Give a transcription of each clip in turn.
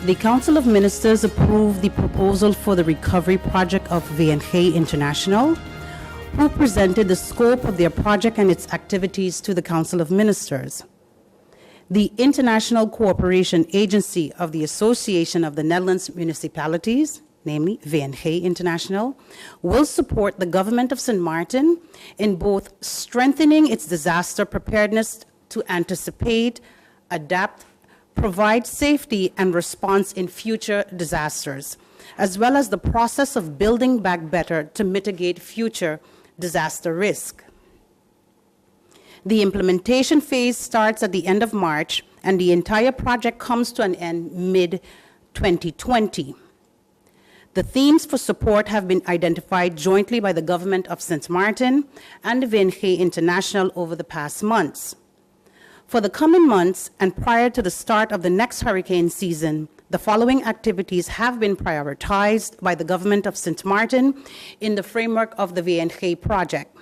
The Council of Ministers approved the proposal for the recovery project of VNG International, who presented the scope of their project and its activities to the Council of Ministers. The International Cooperation Agency of the Association of the Netherlands Municipalities, namely VNG International, will support the government of St. Maarten in both strengthening its disaster preparedness to anticipate, adapt, provide safety and response in future disasters, as well as the process of building back better to mitigate future disaster risk. The implementation phase starts at the end of March, and the entire project comes to an end mid-2020. The themes for support have been identified jointly by the government of St. Maarten and VNG International over the past months. For the coming months and prior to the start of the next hurricane season, the following activities have been prioritized by the government of St. Maarten in the framework of the VNG project.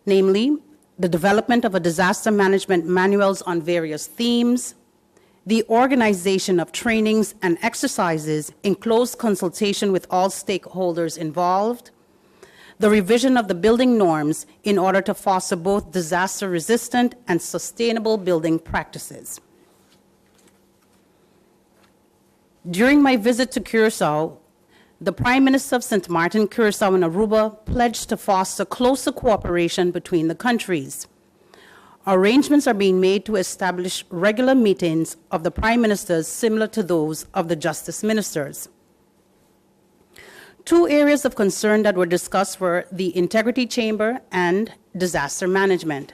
Namely, the development of a disaster management manuals on various themes, the organization of trainings and exercises in close consultation with all stakeholders involved, the revision of the building norms in order to foster both disaster-resistant and sustainable building practices. During my visit to Curaçao, the Prime Minister of St. Maarten, Curaçao, and Aruba pledged to foster closer cooperation between the countries. Arrangements are being made to establish regular meetings of the Prime Ministers similar to those of the Justice Ministers. Two areas of concern that were discussed were the Integrity Chamber and disaster management.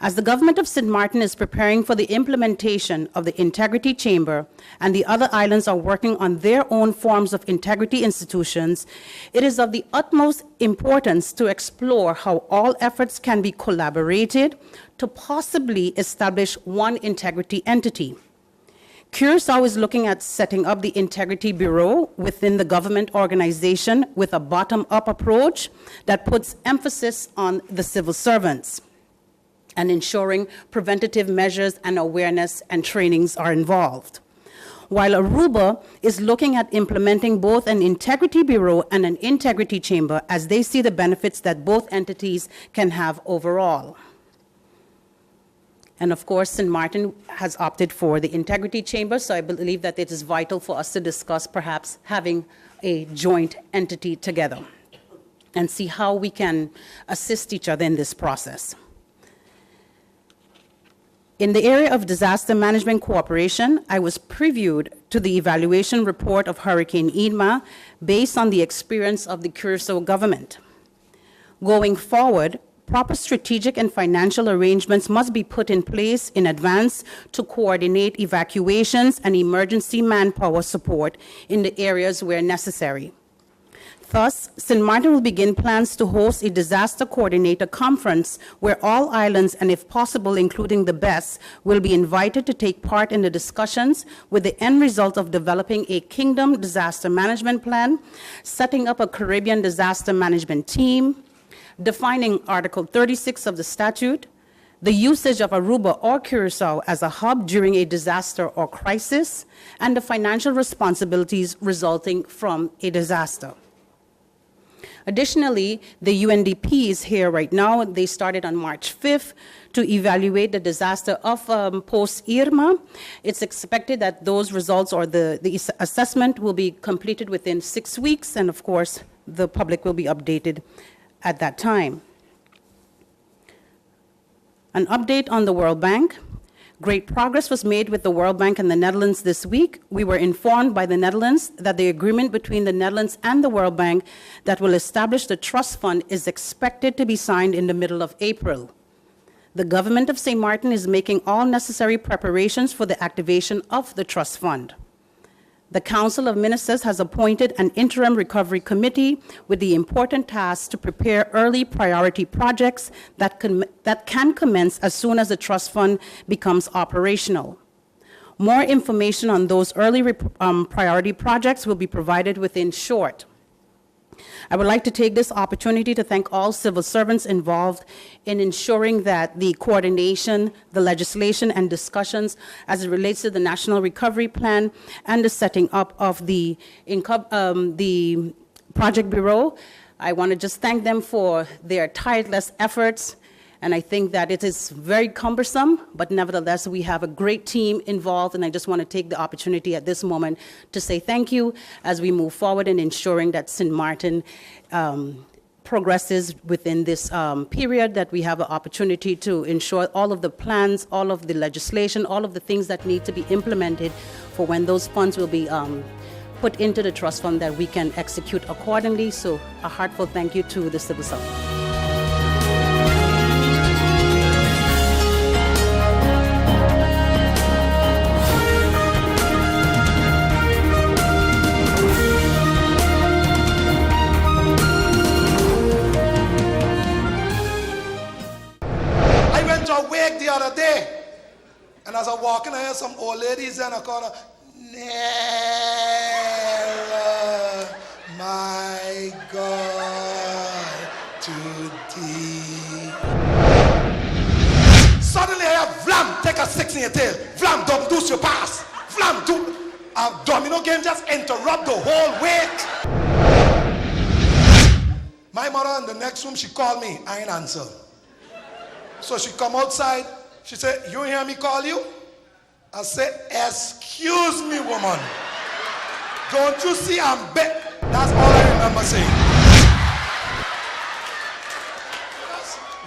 As the government of St. Maarten is preparing for the implementation of the Integrity Chamber and the other islands are working on their own forms of integrity institutions, it is of the utmost importance to explore how all efforts can be collaborated to possibly establish one integrity entity. Curaçao is looking at setting up the Integrity Bureau within the government organization with a bottom-up approach that puts emphasis on the civil servants and ensuring preventative measures and awareness and trainings are involved. While Aruba is looking at implementing both an Integrity Bureau and an Integrity Chamber as they see the benefits that both entities can have overall. And of course, St. Maarten has opted for the Integrity Chamber, so I believe that it is vital for us to discuss perhaps having a joint entity together and see how we can assist each other in this process. In the area of disaster management cooperation, I was previewed to the evaluation report of Hurricane Irma based on the experience of the Curaçao government. Going forward, proper strategic and financial arrangements must be put in place in advance to coordinate evacuations and emergency manpower support in the areas where necessary. Thus, St. Maarten will begin plans to host a disaster coordinator conference where all islands, and if possible, including the BES, will be invited to take part in the discussions with the end result of developing a Kingdom disaster management plan, setting up a Caribbean disaster management team, defining Article 36 of the statute, the usage of Aruba or Curaçao as a hub during a disaster or crisis, and the financial responsibilities resulting from a disaster. Additionally, the UNDP is here right now. They started on March 5th to evaluate the disaster of post-Irma. It's expected that those results or the assessment will be completed within 6 weeks, and of course, the public will be updated at that time. An update on the World Bank. Great progress was made with the World Bank and the Netherlands this week. We were informed by the Netherlands that the agreement between the Netherlands and the World Bank that will establish the trust fund is expected to be signed in the middle of April. The government of St. Maarten is making all necessary preparations for the activation of the trust fund. The Council of Ministers has appointed an interim recovery committee with the important task to prepare early priority projects that can commence as soon as the trust fund becomes operational. More information on those early priority projects will be provided within short. I would like to take this opportunity to thank all civil servants involved in ensuring that the coordination, the legislation, and discussions as it relates to the National Recovery Plan and the setting up of the Project Bureau. I want to just thank them for their tireless efforts. And I think that it is very cumbersome, but nevertheless, we have a great team involved, and I just want to take the opportunity at this moment to say thank you as we move forward in ensuring that St. Martin progresses within this period, that we have an opportunity to ensure all of the plans, all of the legislation, all of the things that need to be implemented for when those funds will be put into the trust fund, that we can execute accordingly. So a heartfelt thank you to the civil servant. The other day, and as I'm walking, I hear some old ladies in a corner, nearer, my God, to thee. Suddenly I hear, vlam, take a six in your tail, vlam, don't do your pass, vlam, do a domino game, just interrupt the whole week. My mother in the next room, she called me, I ain't answer. So she come outside, she said, you hear me call you? I said, excuse me, woman. Don't you see I'm back? That's all I remember saying.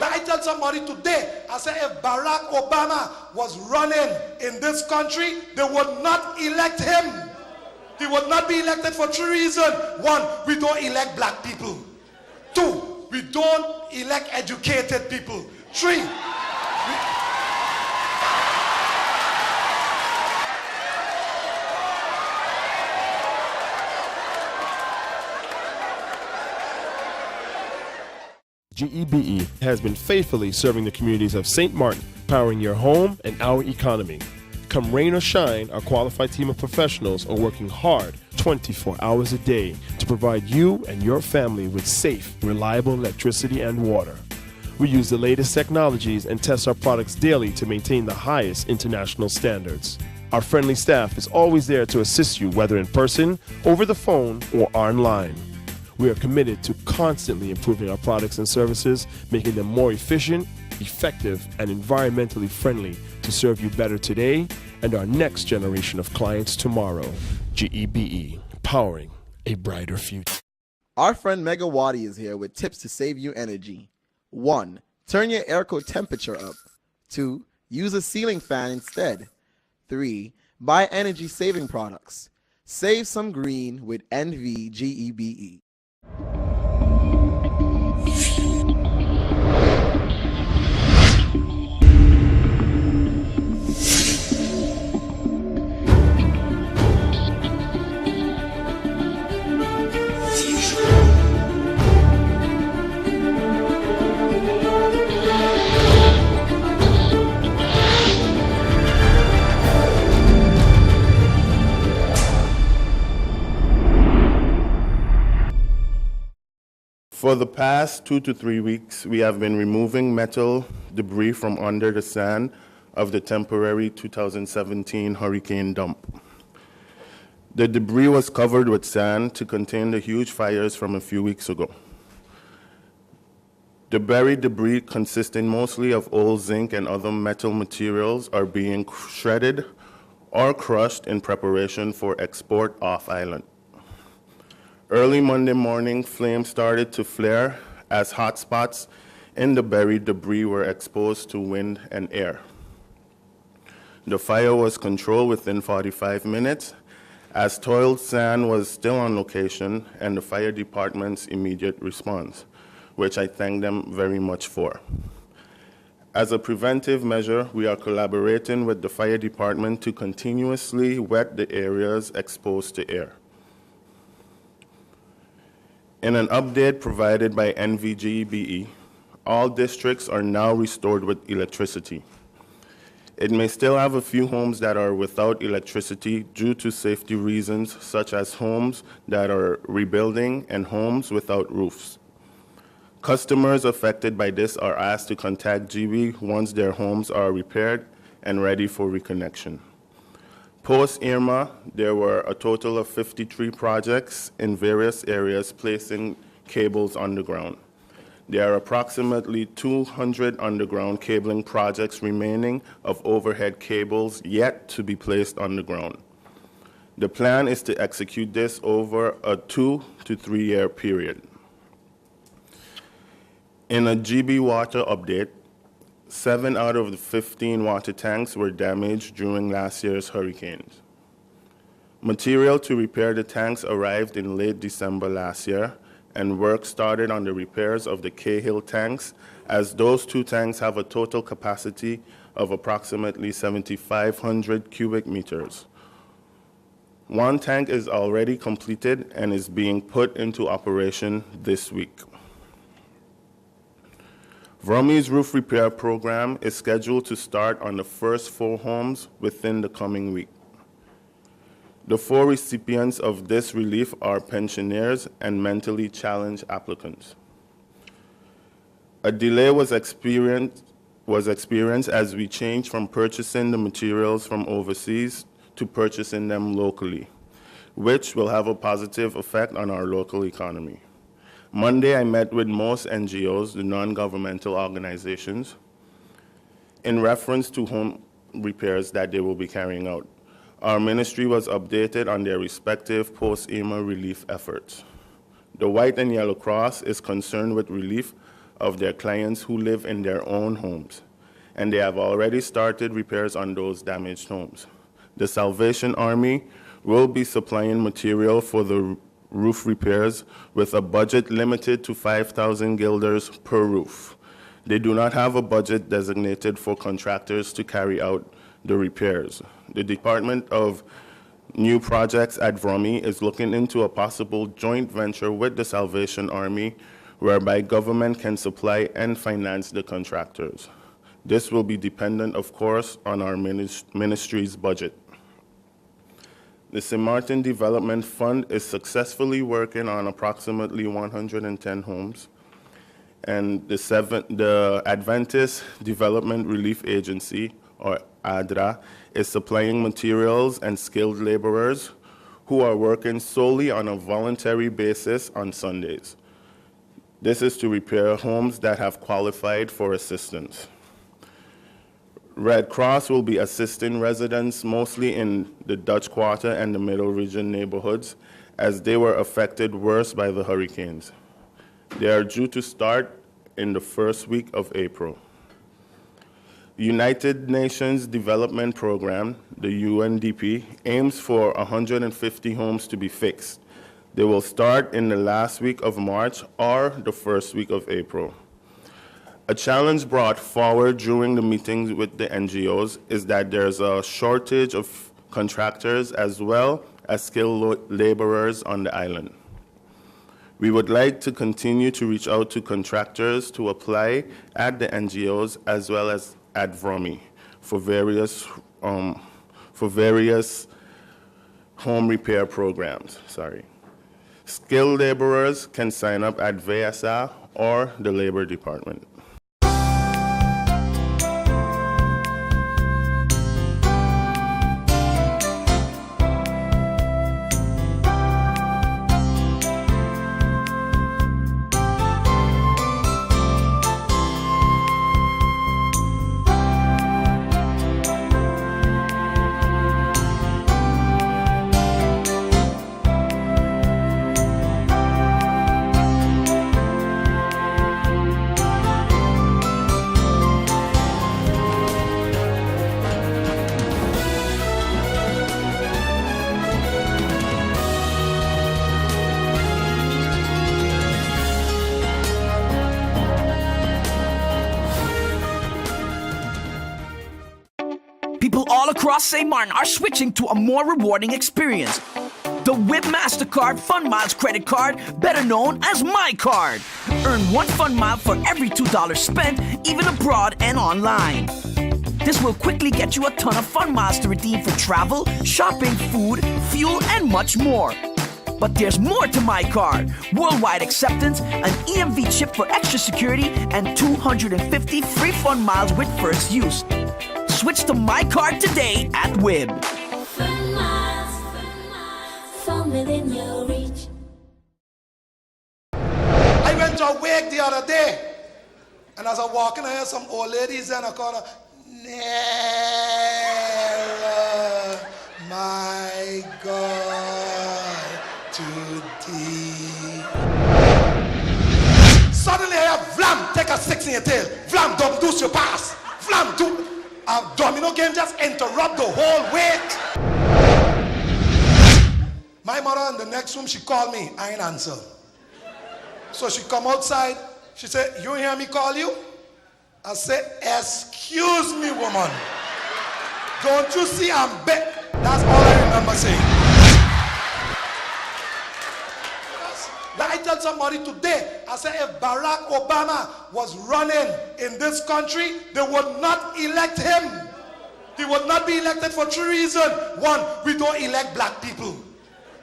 I tell somebody today, I said, if Barack Obama was running in this country, they would not elect him. He would not be elected for three reasons. One, we don't elect black people. Two, we don't elect educated people. Three. GEBE has been faithfully serving the communities of St. Martin, powering your home and our economy. Come rain or shine, our qualified team of professionals are working hard 24 hours a day to provide you and your family with safe, reliable electricity and water. We use the latest technologies and test our products daily to maintain the highest international standards. Our friendly staff is always there to assist you, whether in person, over the phone, or online. We are committed to constantly improving our products and services, making them more efficient, effective, and environmentally friendly to serve you better today and our next generation of clients tomorrow. GEBE, powering a brighter future. Our friend Megawati is here with tips to save you energy. 1. Turn your airco temperature up. 2. Use a ceiling fan instead. 3. Buy energy-saving products. Save some green with NVGEBE. For the past 2 to 3 weeks, we have been removing metal debris from under the sand of the temporary 2017 hurricane dump. The debris was covered with sand to contain the huge fires from a few weeks ago. The buried debris, consisting mostly of old zinc and other metal materials, are being shredded or crushed in preparation for export off-island. Early Monday morning, flames started to flare as hot spots in the buried debris were exposed to wind and air. The fire was controlled within 45 minutes, as toiled sand was still on location and the fire department's immediate response, which I thank them very much for. As a preventive measure, we are collaborating with the fire department to continuously wet the areas exposed to air. In an update provided by NVGEBE, all districts are now restored with electricity. It may still have a few homes that are without electricity due to safety reasons, such as homes that are rebuilding and homes without roofs. Customers affected by this are asked to contact GB once their homes are repaired and ready for reconnection. Post-Irma, there were a total of 53 projects in various areas placing cables underground. There are approximately 200 underground cabling projects remaining of overhead cables yet to be placed underground. The plan is to execute this over a 2 to 3 year period. In a GB water update, 7 out of the 15 water tanks were damaged during last year's hurricanes. Material to repair the tanks arrived in late December last year, and work started on the repairs of the Cahill tanks, as those 2 tanks have a total capacity of approximately 7,500 cubic meters. 1 tank is already completed and is being put into operation this week. Vrommie's roof repair program is scheduled to start on the first 4 homes within the coming week. The 4 recipients of this relief are pensioners and mentally challenged applicants. A delay was experienced as we changed from purchasing the materials from overseas to purchasing them locally, which will have a positive effect on our local economy. Monday, I met with most NGOs, the non-governmental organizations, in reference to home repairs that they will be carrying out. Our ministry was updated on their respective post-Irma relief efforts. The White and Yellow Cross is concerned with relief of their clients who live in their own homes, and they have already started repairs on those damaged homes. The Salvation Army will be supplying material for the roof repairs with a budget limited to 5,000 guilders per roof. They do not have a budget designated for contractors to carry out the repairs. The Department of New Projects at Vrommie is looking into a possible joint venture with the Salvation Army whereby government can supply and finance the contractors. This will be dependent, of course, on our ministry's budget. The St. Martin Development Fund is successfully working on approximately 110 homes, and the Adventist Development Relief Agency, or ADRA, is supplying materials and skilled laborers who are working solely on a voluntary basis on Sundays. This is to repair homes that have qualified for assistance. Red Cross will be assisting residents mostly in the Dutch Quarter and the Middle Region neighborhoods, as they were affected worse by the hurricanes. They are due to start in the first week of April. The United Nations Development Program, the UNDP, aims for 150 homes to be fixed. They will start in the last week of March or the first week of April. A challenge brought forward during the meetings with the NGOs is that there's a shortage of contractors as well as skilled laborers on the island. We would like to continue to reach out to contractors to apply at the NGOs as well as at Vrommie for various home repair programs. Skilled laborers can sign up at VSA or the Labor Department. People all across St. Martin are switching to a more rewarding experience. The WHIP MasterCard Fun Miles credit card, better known as My Card. Earn 1 Fun Mile for every $2 spent, even abroad and online. This will quickly get you a ton of fun miles to redeem for travel, shopping, food, fuel, and much more. But there's more to my card. Worldwide acceptance, an EMV chip for extra security, and 250 free fun miles with first use. Switch to my card today at WIB. Fun miles, from within your reach. I went to a wake the other day, and as I walk in, I heard some old ladies in a corner, nearer, my God, to thee. Suddenly I hear, vlam, take a six in your tail. Vlam, don't do your pass. Vlam, do. A domino game just interrupt the whole wake. My mother in the next room, she called me. I ain't answer. So she come outside. She said, you hear me call you? I said, excuse me, woman. Don't you see I'm big? That's all I remember saying. I tell somebody today, I said, if Barack Obama was running in this country, they would not elect him. He would not be elected for three reasons. One, we don't elect black people.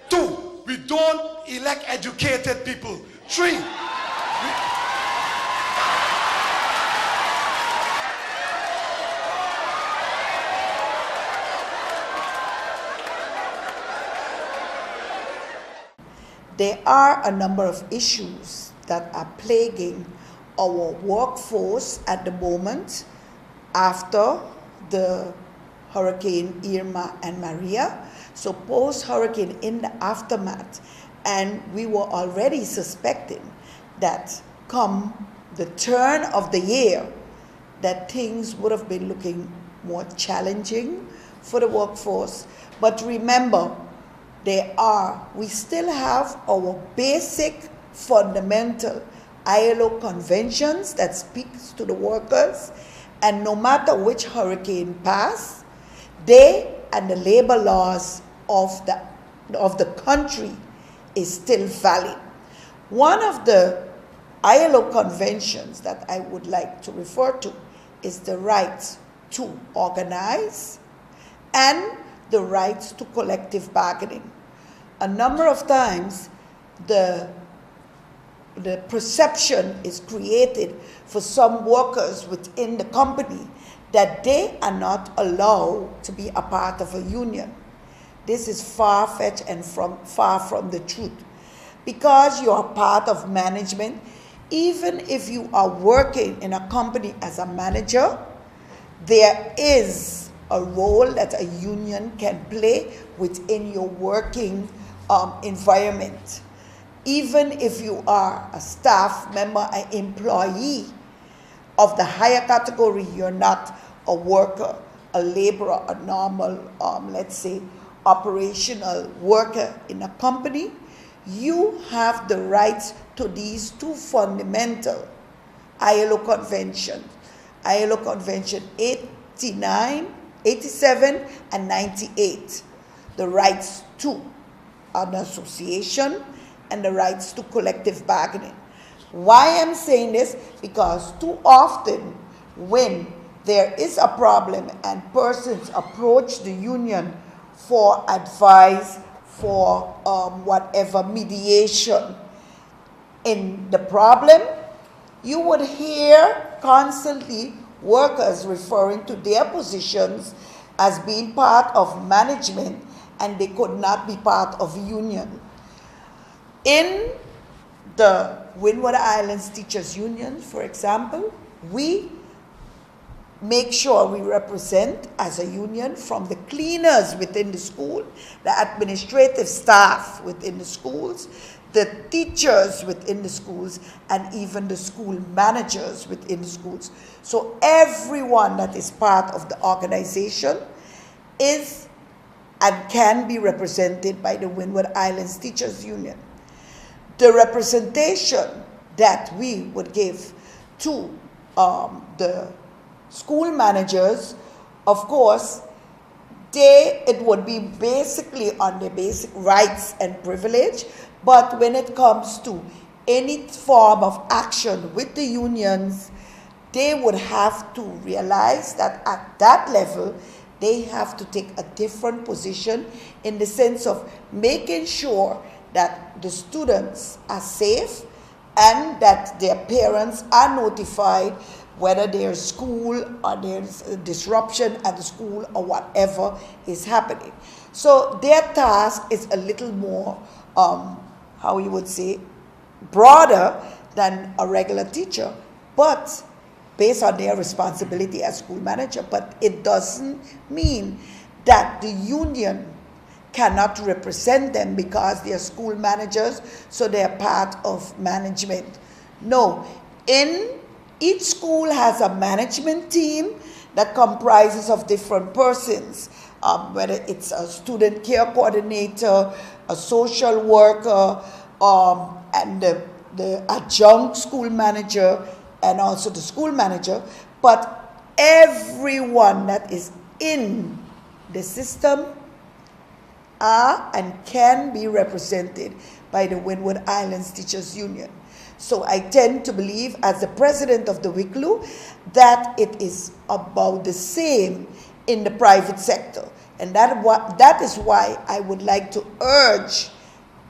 Two, we don't elect educated people. Three, there are a number of issues that are plaguing our workforce at the moment after the Hurricane Irma and Maria. So post-hurricane, in the aftermath, and we were already suspecting that come the turn of the year, that things would have been looking more challenging for the workforce. But remember, we still have our basic fundamental ILO conventions that speaks to the workers, and no matter which hurricane pass, they and the labor laws of the country is still valid. One of the ILO conventions that I would like to refer to is the right to organize and the rights to collective bargaining. A number of times, the perception is created for some workers within the company that they are not allowed to be a part of a union. This is far-fetched and far from the truth. Because you are part of management, even if you are working in a company as a manager, there is a role that a union can play within your working environment. Even if you are a staff member, an employee of the higher category, you're not a worker, a laborer, a normal, let's say, operational worker in a company, you have the rights to these two fundamental ILO conventions. ILO Convention 89, 87, and 98. The rights to an association and the rights to collective bargaining. Why I'm saying this? Because too often when there is a problem and persons approach the union for advice, for whatever mediation in the problem, you would hear constantly workers referring to their positions as being part of management and they could not be part of a union. In the Windward Islands Teachers Union, for example, we make sure we represent as a union from the cleaners within the school, the administrative staff within the schools, the teachers within the schools, and even the school managers within the schools. So everyone that is part of the organization is and can be represented by the Windward Islands Teachers Union. The representation that we would give to the school managers, of course, it would be basically on their basic rights and privilege, but when it comes to any form of action with the unions, they would have to realize that at that level, they have to take a different position in the sense of making sure that the students are safe and that their parents are notified whether there's school or there's a disruption at the school or whatever is happening. So their task is a little more, how you would say, broader than a regular teacher, but based on their responsibility as school manager. But it doesn't mean that the union cannot represent them because they are school managers, so they are part of management. No, each school has a management team that comprises of different persons, whether it's a student care coordinator, a social worker, and the adjunct school manager, and also the school manager. But everyone that is in the system are and can be represented by the Windward Islands Teachers Union. So I tend to believe, as the president of the WICLU, that it is about the same in the private sector. And that is why I would like to urge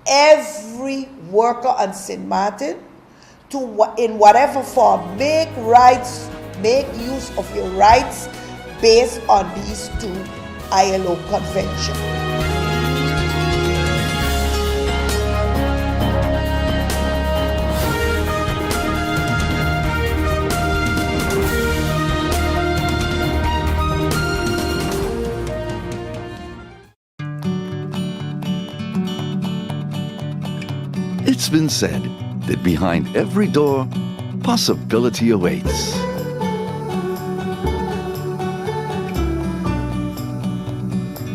every worker on St. Martin to, in whatever form, make use of your rights based on these two ILO conventions. It's been said that behind every door, possibility awaits.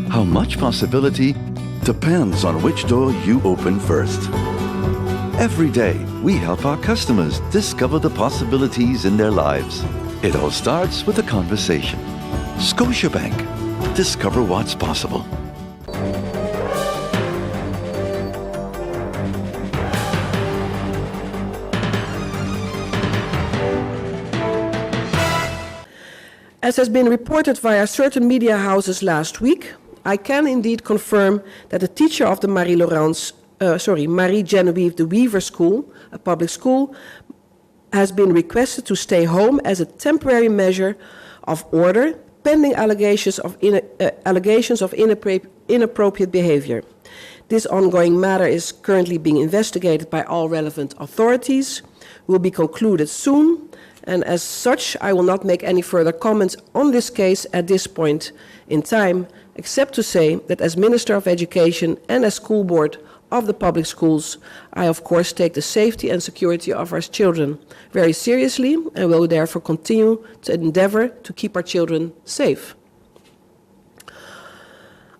How much possibility depends on which door you open first. Every day, we help our customers discover the possibilities in their lives. It all starts with a conversation. Scotiabank. Discover what's possible. As has been reported via certain media houses last week, I can indeed confirm that the teacher of the Marie Genevieve de Wever School, a public school, has been requested to stay home as a temporary measure of order, pending allegations of inappropriate behavior. This ongoing matter is currently being investigated by all relevant authorities, will be concluded soon, and as such, I will not make any further comments on this case at this point in time, except to say that as Minister of Education and as school board of the public schools, I of course take the safety and security of our children very seriously and will therefore continue to endeavor to keep our children safe.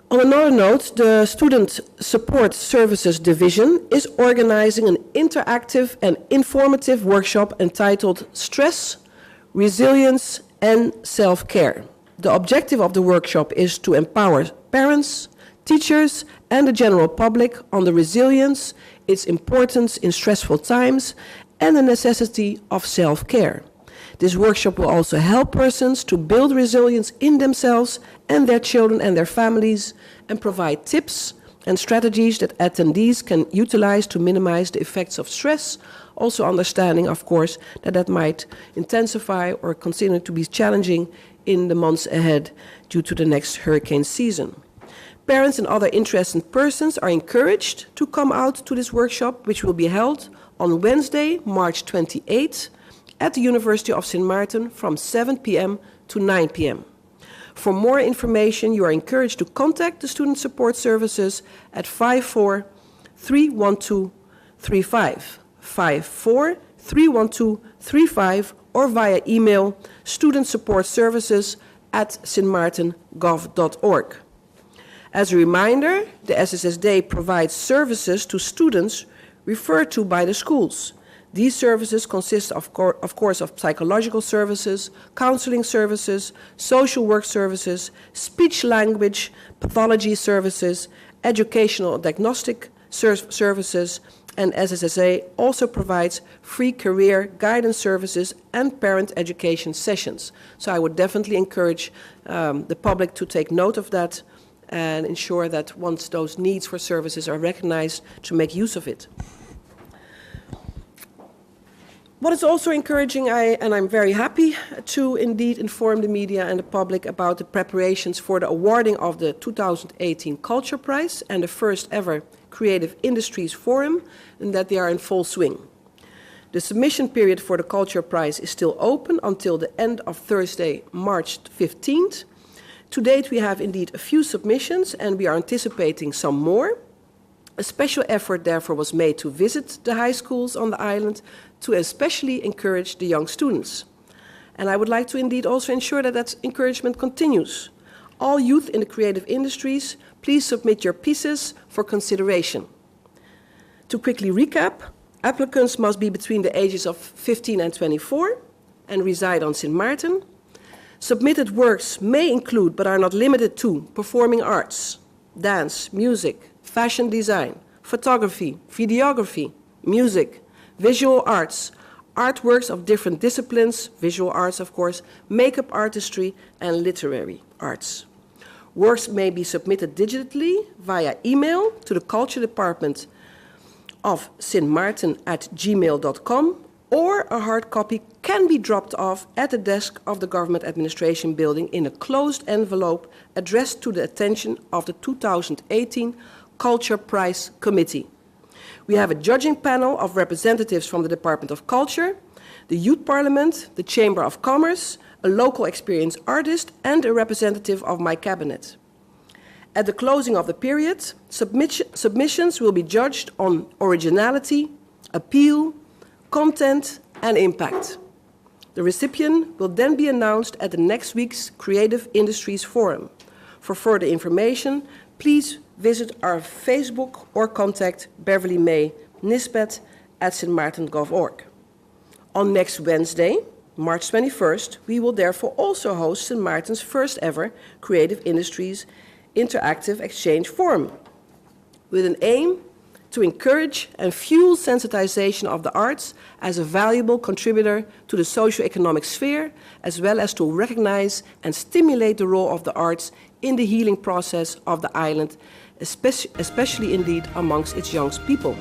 On another note, the Student Support Services Division is organizing an interactive and informative workshop entitled Stress, Resilience and Self-Care. The objective of the workshop is to empower parents, teachers and the general public on the resilience, its importance in stressful times and the necessity of self-care. This workshop will also help persons to build resilience in themselves and their children and their families and provide tips and strategies that attendees can utilize to minimize the effects of stress, also understanding, of course, that that might intensify or continue to be challenging in the months ahead due to the next hurricane season. Parents and other interested persons are encouraged to come out to this workshop, which will be held on Wednesday, March 28th, at the University of St. Martin from 7 p.m. to 9 p.m. For more information, you are encouraged to contact the Student Support Services at 54-312-35, 54-312-35, or via email studentsupportservices@stmartingov.org. As a reminder, the SSSD provides services to students referred to by the schools. These services consist, of course, of psychological services, counseling services, social work services, speech-language pathology services, educational diagnostic services, and SSSA also provides free career guidance services and parent education sessions. So I would definitely encourage the public to take note of that and ensure that once those needs for services are recognized, to make use of it. What is also encouraging, and I'm very happy to indeed inform the media and the public about the preparations for the awarding of the 2018 Culture Prize and the first ever Creative Industries Forum, and that they are in full swing. The submission period for the Culture Prize is still open until the end of Thursday, March 15th. To date, we have indeed a few submissions, and we are anticipating some more. A special effort, therefore, was made to visit the high schools on the island to especially encourage the young students. And I would like to indeed also ensure that that encouragement continues. All youth in the creative industries, please submit your pieces for consideration. To quickly recap, applicants must be between the ages of 15 and 24 and reside on Sint Maarten. Submitted works may include, but are not limited to, performing arts, dance, music, fashion design, photography, videography, music, visual arts, artworks of different disciplines, visual arts of course, makeup artistry, and literary arts. Works may be submitted digitally via email to the Culture Department of sintmaarten@gmail.com, or a hard copy can be dropped off at the desk of the Government Administration Building in a closed envelope addressed to the attention of the 2018 Culture Prize Committee. We have a judging panel of representatives from the Department of Culture, the Youth Parliament, the Chamber of Commerce, a local experienced artist, and a representative of my cabinet. At the closing of the period, submissions will be judged on originality, appeal, content, and impact. The recipient will then be announced at the next week's Creative Industries Forum. For further information, please visit our Facebook or contact Beverly May Nisbet at stmaarten.gov.org. On next Wednesday, March 21st, we will therefore also host St. Maarten's first ever Creative Industries Interactive Exchange Forum, with an aim to encourage and fuel sensitization of the arts as a valuable contributor to the socio-economic sphere, as well as to recognize and stimulate the role of the arts in the healing process of the island, especially indeed amongst its young people.